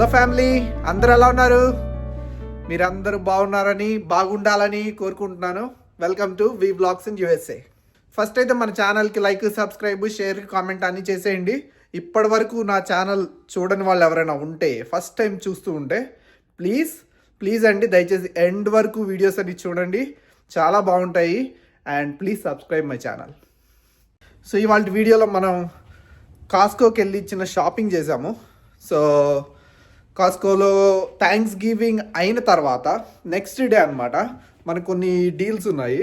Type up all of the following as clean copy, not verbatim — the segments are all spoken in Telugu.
హలో ఫ్యామిలీ, అందరు ఎలా ఉన్నారు? మీరందరూ బాగుండాలని కోరుకుంటున్నాను. Welcome to V blogs in USA. First అయితే మన ఛానల్కి లైక్, సబ్స్క్రైబ్, షేర్, కామెంట్ అన్నీ చేసేయండి. ఇప్పటి వరకు నా ఛానల్ చూడని వాళ్ళు ఎవరైనా ఉంటే, ఫస్ట్ టైం చూస్తూ ఉంటే ప్లీజ్ అండి, దయచేసి ఎండ్ వరకు వీడియోస్ అన్ని చూడండి, చాలా బాగుంటాయి. And please subscribe my channel. So ఇవాళ వీడియోలో మనం కాస్కోకి వెళ్ళి చిన్న షాపింగ్ చేసాము. సో కాస్కోలో థ్యాంక్స్ గివింగ్ అయిన తర్వాత నెక్స్ట్ డే అనమాట మనకు కొన్ని డీల్స్ ఉన్నాయి.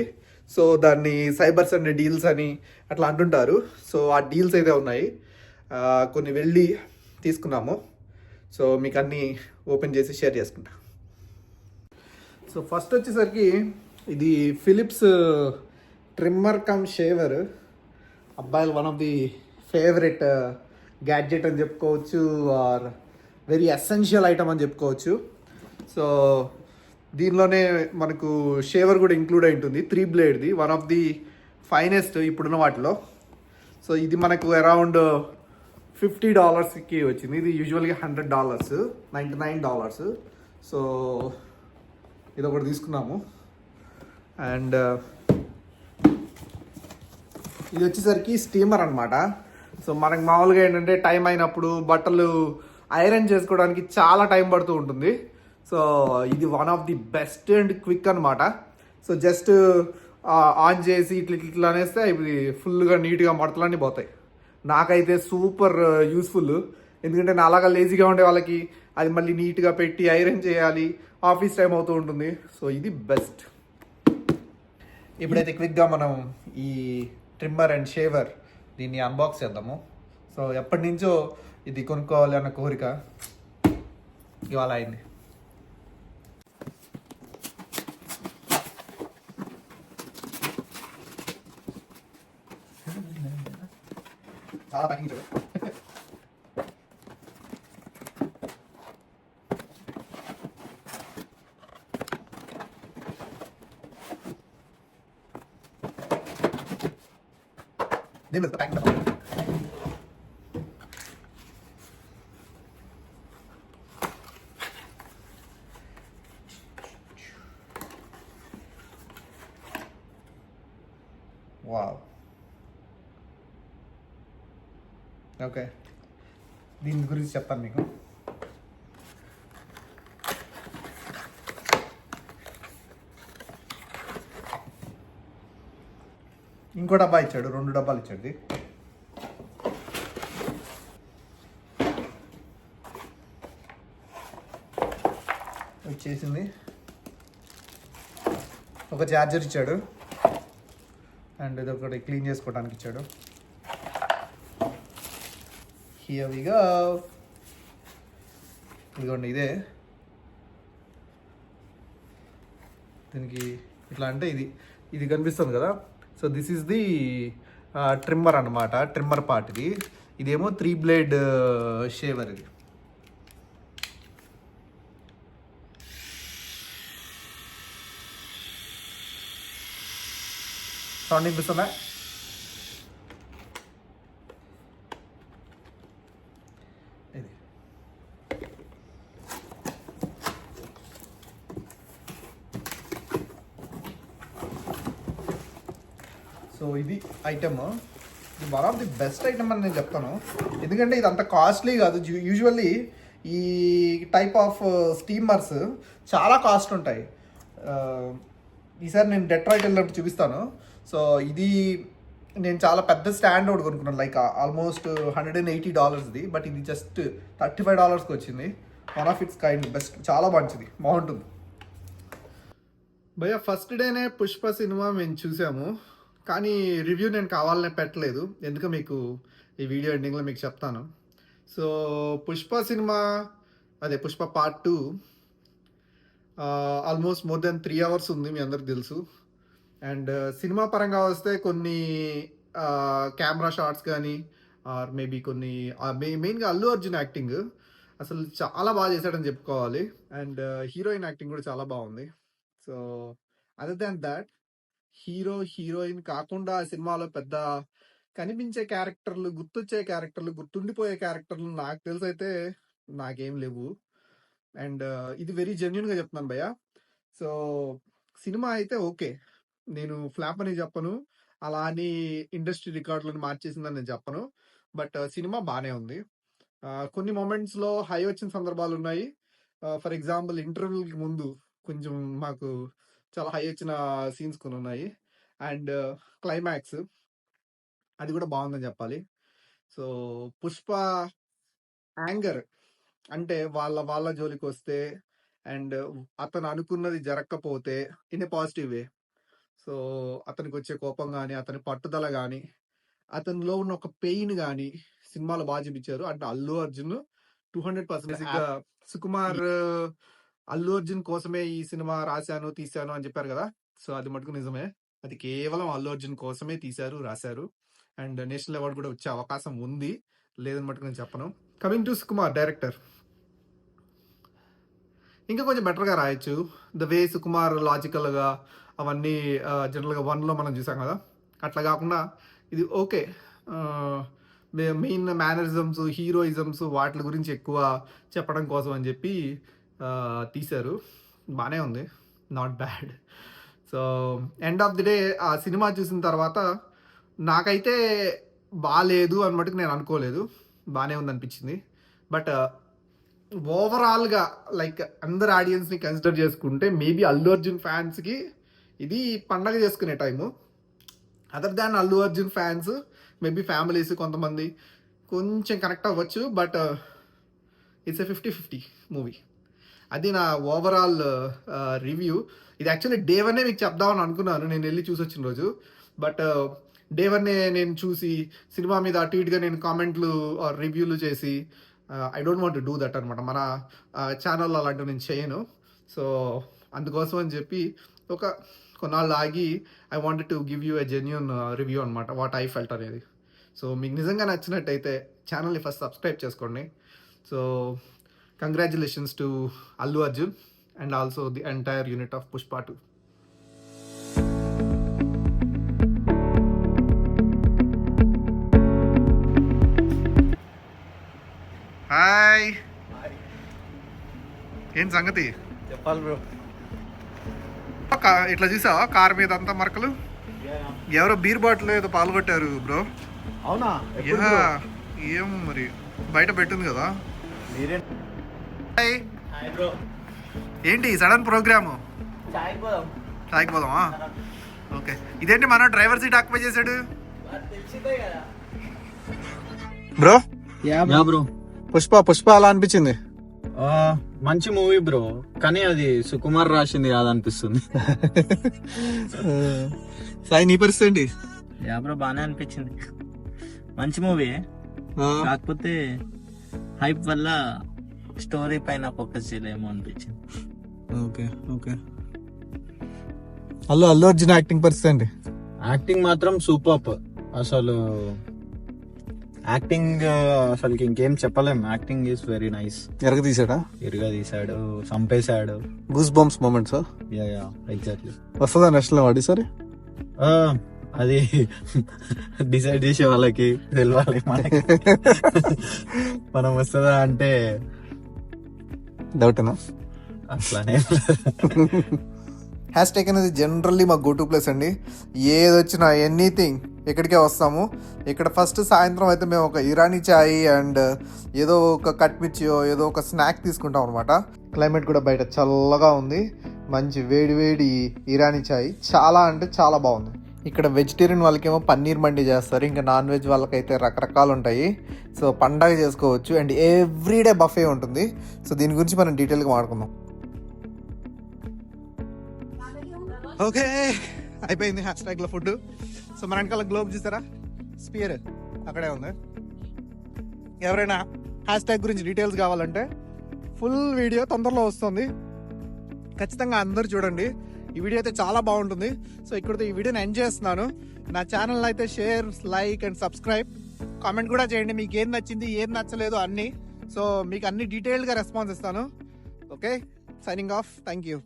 సో దాన్ని సైబర్ సండే డీల్స్ అని అట్లా అంటుంటారు. సో ఆ డీల్స్ అయితే ఉన్నాయి, కొన్ని వెళ్ళి తీసుకున్నాము. సో మీకు అన్నీ ఓపెన్ చేసి షేర్ చేసుకుంటా. సో ఫస్ట్ వచ్చేసరికి ఇది ఫిలిప్స్ ట్రిమ్మర్ కమ్ షేవర్. అబ్బాయిలు one of the favourite gadget అని చెప్పుకోవచ్చు, ఆర్ వెరీ ఎసెన్షియల్ ఐటమ్ అని చెప్పుకోవచ్చు. సో దీనిలోనే మనకు షేవర్ కూడా ఇంక్లూడ్ అయి ఉంటుంది, 3 బ్లేడ్ది, వన్ ఆఫ్ ది ఫైనెస్ట్ ఇప్పుడున్న వాటిలో. సో ఇది మనకు అరౌండ్ $50కి వచ్చింది. ఇది యూజువల్గా $100, $99. సో ఇది ఒకటి తీసుకున్నాము. అండ్ ఇది వచ్చేసరికి స్టీమర్ అనమాట. సో మనకు మామూలుగా ఏంటంటే టైం అయినప్పుడు బట్టలు ఐరన్ చేసుకోవడానికి చాలా టైం పడుతూ ఉంటుంది. సో ఇది one of the best and quick అనమాట. సో జస్ట్ ఆన్ చేసి ఇట్లా అనేస్తే ఇవి ఫుల్గా నీట్గా మడతలన్నీ పోతాయి. నాకైతే సూపర్ యూస్ఫుల్, ఎందుకంటే నా అలాగా లేజీగా ఉండే వాళ్ళకి అది మళ్ళీ నీట్గా పెట్టి ఐరన్ చేయాలి, ఆఫీస్ టైం అవుతూ ఉంటుంది. సో ఇది బెస్ట్. ఇప్పుడైతే క్విక్గా మనం ఈ ట్రిమ్మర్ అండ్ షేవర్ దీన్ని అన్బాక్స్ చేద్దాము. సో ఎప్పటి నుంచో ఇది కొనుక్కోవాలి అన్న కోరిక ఇవాళ అయింది. చాలా ప్యాకింగ్ చూడు. దీని ప్యాకింగ్ వావ్. ఓకే, దీని గురించి చెప్తాను మీకు. ఇంకో డబ్బా ఇచ్చాడు, 2 డబ్బాలు ఇచ్చాడు. వచ్చేసింది, ఒక ఛార్జర్ ఇచ్చాడు, అండ్ ఇది ఒకటి క్లీన్ చేసుకోవడానికి ఇచ్చాడు. Here we go. ఇదిగోండి, ఇదే దీనికి ఇట్లా అంటే ఇది కనిపిస్తుంది కదా. So this is the trimmer అనమాట, ట్రిమ్మర్ పార్ట్ ఇది. ఇదేమో 3 బ్లేడ్ షేవర్. ఇది సౌండ్ వినిపిస్తుందా? ఇది సో ఇది ఐటమ్, ఇది one of the best item అని నేను చెప్తాను. ఎందుకంటే ఇది అంత కాస్ట్లీ కాదు. యూజువల్లీ ఈ టైప్ ఆఫ్ స్టీమర్స్ చాలా కాస్ట్ ఉంటాయి. ఈసారి నేను డెట్రాయిట్ వెళ్ళినప్పుడు చూపిస్తాను. సో ఇది నేను చాలా పెద్ద స్టాండ్ ఒకటి కొనుక్కున్నాను, లైక్ ఆల్మోస్ట్ $180ది. బట్ ఇది జస్ట్ $35కి వచ్చింది. One of it's kind best, చాలా మంచిది, బాగుంటుంది. భయ్య ఫస్ట్ డేనే పుష్ప సినిమా మేము చూసాము, కానీ రివ్యూ నేను కావాలనే పెట్టలేదు, ఎందుకు మీకు ఈ వీడియో ఎండింగ్లో మీకు చెప్తాను. సో పుష్ప సినిమా, అదే Pushpa part 2 almost more than 3 hours ఉంది, మీ అందరికి తెలుసు. అండ్ సినిమా పరంగా వస్తే కొన్ని కెమెరా షాట్స్ కానీ, ఆర్ మేబీ కొన్ని మెయిన్గా అల్లు అర్జున్ యాక్టింగ్ అసలు చాలా బాగా చేశాడని చెప్పుకోవాలి. అండ్ హీరోయిన్ యాక్టింగ్ కూడా చాలా బాగుంది. So other than that, heroine కాకుండా ఆ సినిమాలో పెద్ద కనిపించే క్యారెక్టర్లు, గుర్తొచ్చే క్యారెక్టర్లు, గుర్తుండిపోయే క్యారెక్టర్లు నాకు తెలిసి అయితే నాకేం లేవు. అండ్ ఇది వెరీ జెన్యున్ గా చెప్తున్నాను భయ్య. సో సినిమా అయితే ఓకే, నేను ఫ్లాప్ అని చెప్పను, అలా అని ఇండస్ట్రీ రికార్డులను మార్చేసిందని నేను చెప్పను. బట్ సినిమా బానే ఉంది. కొన్ని moments లో హై వచ్చిన సందర్భాలు ఉన్నాయి. ఫర్ ఎగ్జాంపుల్ ఇంటర్వ్యూకి ముందు కొంచెం మాకు చాలా హై వచ్చిన సీన్స్ కొన్ని ఉన్నాయి. అండ్ క్లైమాక్స్ అది కూడా బాగుందని చెప్పాలి. సో పుష్ప యాంగర్ అంటే వాళ్ళ జోలికి వస్తే అండ్ అతను అనుకున్నది జరగకపోతే in a positive way, so అతనికి వచ్చే కోపం కానీ, అతని పట్టుదల కానీ, అతనిలో ఉన్న ఒక పెయిన్ కానీ సినిమాలో బాగా చూపించారు. అంటే అల్లు అర్జున్ 200% సుకుమార్ అల్లు అర్జున్ కోసమే ఈ సినిమా రాశాను తీశాను అని చెప్పారు కదా. సో అది మటుకు నిజమే, అది కేవలం అల్లు అర్జున్ కోసమే తీశారు రాశారు. అండ్ నేషనల్ అవార్డు కూడా వచ్చే అవకాశం ఉంది, లేదని మటుకు నేను చెప్పను. కమింగ్ టు సుకుమార్ డైరెక్టర్, ఇంకా కొంచెం బెటర్గా రాయొచ్చు. ద వే సుకుమార్ లాజికల్గా అవన్నీ జనరల్గా 1లో మనం చూసాం కదా, అట్లా కాకుండా ఇది ఓకే. మెయిన్ మేనరిజమ్స్, హీరోయిజమ్స్ వాటి గురించి ఎక్కువ చెప్పడం కోసం అని చెప్పి తీశారు. బాగానే ఉంది, not bad. So end of the day ఆ సినిమా చూసిన తర్వాత నాకైతే బాగాలేదు అని మటుకు నేను అనుకోలేదు, బాగానే ఉంది అనిపించింది. బట్ ఓవరాల్గా లైక్ అందరు ఆడియన్స్ని కన్సిడర్ చేసుకుంటే మేబీ అల్లు అర్జున్ ఫ్యాన్స్కి ఇది పండగ చేసుకునే time. Other than Allu Arjun fans maybe families కొంతమంది కొంచెం కనెక్ట్ అవ్వచ్చు. But it's a 50-50 movie. అది నా ఓవరాల్ రివ్యూ. ఇది యాక్చువల్లీ డే 1 మీకు చెప్దామని అనుకున్నాను నేను వెళ్ళి చూసి వచ్చిన రోజు. బట్ డే 1 నేను చూసి సినిమా మీద అటు ఇటుగా నేను కామెంట్లు రివ్యూలు చేసి I don't want to do that అనమాట. మన ఛానల్లో అలాంటివి నేను చేయను. సో అందుకోసం అని చెప్పి కొన్నాళ్ళు ఆగి I wanted to give you a genuine review అనమాట, వాట్ ఐ ఫెల్ట్ అనేది. సో మీకు నిజంగా నచ్చినట్టయితే ఛానల్ని ఫస్ట్ సబ్స్క్రైబ్ చేసుకోండి. So congratulations to Allu Arjun and also the entire unit of Pushpa 2. Hi, ఏం సంగతి చెప్పాలి బ్రో. ఇట్లా చూసావా కార్ మీద అంతా మరకలు? ఎవరో బీర్ బాటిల్ ఏదో పాల్గొట్టారు బ్రో. అవునా? ఏం మరి బయట పెట్టింది కదా. ఏంటి సడన్ ప్రోగ్రాము? చాయ్కి పోదామా? ఓకే. ఇదేంటి మన డ్రైవర్ సీట్ ఆక్యుపై చేశాడు బ్రో? బ్రో పుష్ప అలా అనిపించింది. మంచి మూవీ బ్రో, కానీ అది సుకుమార్ రాసింది కాదనిపిస్తుంది. సాయి నీ పరిస్థితి ఏంటి? బ్రో బానే అనిపించింది, మంచి మూవీ. కాకపోతే హైప్ వల్ల స్టోరీ పైన ఫోకస్ చేయలేమో అనిపించింది. ఓకే. అల్లు అర్జున్ యాక్టింగ్ పరిస్థితి ఏంటి? యాక్టింగ్ మాత్రం సూపర్. అసలు యాక్టింగ్ అసలు ఇంకేం చెప్పలేం. Acting is very nice. ఎరగా తీసాడు, చంపేశాడు. Goose bumps moments. ఎగ్జాక్ట్లీ. వస్తుందా నేషనల్ అవార్డు సరే? అది డిసైడ్ చేసే వాళ్ళకి తెలియాలి, మనం వస్తుందా అంటే డౌటేనా? అట్లానే. హ్యాష్ ట్యాగ్ అనేది జనరల్లీ మా గో టు ప్లేస్ అండి. ఏదొచ్చినా ఎనీథింగ్ ఇక్కడికే వస్తాము. ఇక్కడ ఫస్ట్ సాయంత్రం అయితే మేము ఒక ఇరానీ చాయ్ అండ్ ఏదో ఒక కట్ మిర్చియో ఏదో ఒక స్నాక్ తీసుకుంటాం అనమాట. క్లైమేట్ కూడా బయట చల్లగా ఉంది, మంచి వేడి ఇరానీ చాయ్ చాలా అంటే చాలా బాగుంది. ఇక్కడ వెజిటేరియన్ వాళ్ళకేమో పన్నీర్ మండి చేస్తారు, ఇంకా నాన్ వెజ్ వాళ్ళకైతే రకరకాలు ఉంటాయి. సో పండగ చేసుకోవచ్చు అండ్ ఎవ్రీడే బఫే ఉంటుంది. సో దీని గురించి మనం డీటెయిల్గా మాట్లాడుకుందాం. ఓకే, అయిపోయింది హ్యాష్ ట్యాగ్లో ఫుడ్. సో మన వెనకాల గ్లోబ్ చూసారా, స్పియర్ అక్కడే ఉంది. ఎవరైనా హ్యాష్ ట్యాగ్ గురించి డీటెయిల్స్ కావాలంటే ఫుల్ వీడియో తొందరలో వస్తుంది, ఖచ్చితంగా అందరూ చూడండి. ఈ వీడియో అయితే చాలా బాగుంటుంది. సో ఇక్కడితో ఈ వీడియోని ఎండ్ చేస్తున్నాను. నా ఛానల్ అయితే share, like and subscribe, comment కూడా చేయండి మీకు ఏం నచ్చింది ఏం నచ్చలేదు అన్నీ. సో మీకు అన్ని డీటెయిల్డ్గా రెస్పాన్స్ ఇస్తాను. Okay, signing off. Thank you.